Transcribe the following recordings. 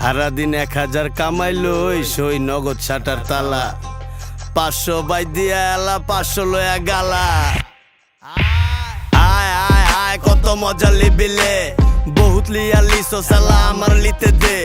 সারা দিন 1000 কামাইলো সই নগদ শাটার তালা 500 বাই দিয়া এলা 500 লয়া গালা আয় আয় আয় কত মজা লিবিলে বহুত লিয়া লিসো সালা আমার লিতে দে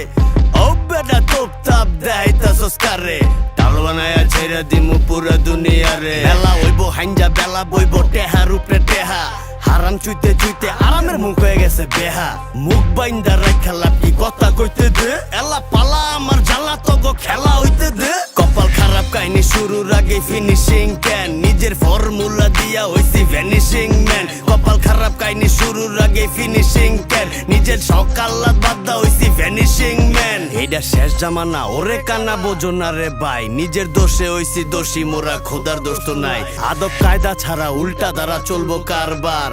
ও বেটা তোপ তাপ দেখাইতাছস কারে টাল বানায়া ছেড়ে দিমু পুরা দুনিয়ারে বেলা হইব হাইঞ্জা বেলা বইব টেহার উপরে টেহা হারাম চুইতে চুইতে আরামের মুখ হয়ে গেছে বেহা মুখ বাইন্দা রাখা লাপি কথা কইতে দে এলা পালা আমার জ্বালা তগো খেলা হইতে দে কপাল খারাপ কাহিনী শুরুর আগে ফিনিশিং ক্যান নিজের ফর্মুলা দিয়া হইছি ভ্যানিশিং ম্যান কপাল খারাপ কাহিনী শুরুর আগে ফিনিশিং ক্যান নিজের সকাল্লাত বাদ্দা হইছি ভ্যানিশিং ম্যান এইটা শেষ জামানা ওরে কানা বোঝো না রে ভাই নিজের দোষে হইছি দোষী মোরা খোদার দোষ তো নাই আদব কায়দা ছাড়া উল্টা দ্বারা চলবো কারবার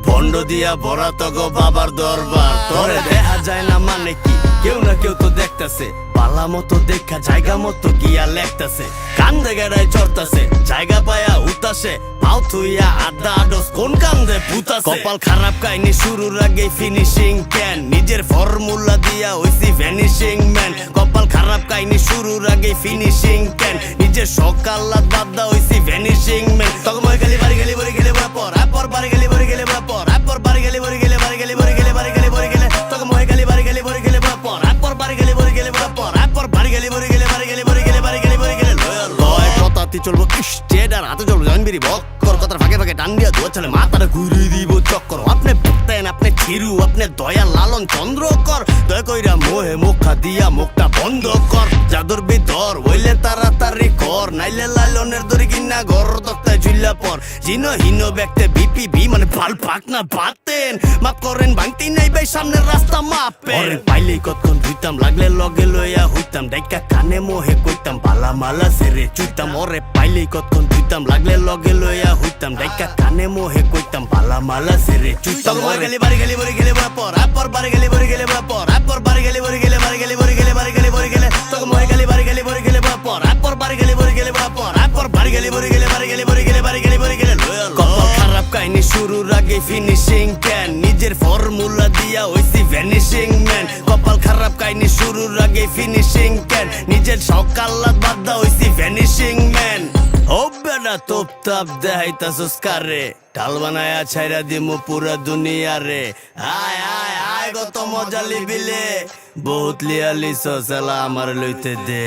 বন্ড দিয়া ভরা তগো বাবার দরবার তোরে দেখা যায় না মানে কি কেউ না কেউ তো দেখতাছে পালা মতো দেখা জায়গা মতো গিয়া লেখতাছে কান্দে গেড়ায় চড়তাছে জায়গা পায়া উতাসে পাও থুইয়া আড্ডা আডস কোন কান্দে পুতাছে কপাল খারাপ কাহিনী শুরুর আগে ফিনিশিং ক্যান নিজের ফর্মুলা দিয়া হইছি ভ্যানিশিং ম্যান কপাল খারাপ কাহিনী শুরুর আগে ফিনিশিং ক্যান নিজের সকাল্লাত বাদ্দা হইছি ভ্যানিশিং ম্যান তখন মই গালি বাড়ি গেলি বড়ি গেলে পর আপর বাড়ি গেলি বড়ি গেলে পর আপর বাড়ি গেলি বড়ি গেলে বাড়ি গেলি বড়ি গেলে বাড়ি গেলি বড়ি গেলে তখন মই গালি বাড়ি গেলি বড়ি গেলে পর আপর বাড়ি গেলি বড়ি গেলে পর আপর বাড়ি গেলি বড়ি গেলে বাড়ি গেলি বড়ি গেলে বাড়ি গেলি বড়ি গেলে লয় কথাতি চলবো স্টেডার হাতে চলবো জানবিরি বক্কর কথার ফাঁকে ফাঁকে টান দিয়া দোয়া চলে মাথাটা ঘুরিয়ে দিব চক্কর আপনি ভক্তেন আপনি ছিরু আপনি দয়া লালন চন্দ্র কর দয়া কইরা মোহে মুখা দিয়া মুখটা বন্ধ কর যাদুর ভিতর হইলে তাড়াতাড়ি কর নাইলে লালনের দড়ি কিনা ঘর তক্তায় ঝুল্লা পর জিন হীন ব্যক্তি বিপিবি মানে ভাল পাক না বাতেন মাপ করেন ভাঙতি নাই ভাই সামনের রাস্তা মাপে ওরে পাইলেই কতক্ষণ ধুইতাম লাগলে লগে লইয়া হইতাম ডাইকা কানে মোহে কইতাম বালা মালা সেরে চুইতাম ওরে পাইলেই কতক্ষণ ধুইতাম লাগলে লগে লইয়া হইতাম ডাইকা কানে মোহে কইতাম বালা মালা সেরে চুইতাম ওরে গেলি বাড়ি গেলি বড়ি গেলে পর আপর বাড়ি গেলি বড়ি গেলে পর আপর বাড়ি গেলি বড়ি গেলে বাড়ি গেলি বড়ি গেলে বাড়ি গেলি বড়ি গেলে তখন মোহে গেলি বাড়ি গেলি বড়ি গেলে পর আপর বাড়ি গেলি বড়ি গেলে পর আপর বাড়ি গেলি বড়ি গেলে বাড়ি গেলি বড়ি গেলে বাড়ি গেলি বড়ি গেলে কপাল খারাপ কাহিনী শুরুর আগে ফিনিশিং ক্যান নিজের ফর্মুলা দিয়া হইছি ভ্যানিশিং ম্যান কপাল খারাপ কাহিনী শুরুর আগে ফিনিশিং ক্যান নিজের সকাল্লাত বাদ্দা হইছি ভ্যানিশিং ম্যান ও বেটা তোপ তাপ দেখাইতাছস কারে ঢাল বানায়া ছাইরা দিমু পুরা দুনিয়ারে আয় আয় আয় কত মজা লিবিলে বহুত লিয়া লিসো সালা আমার লইতে দে।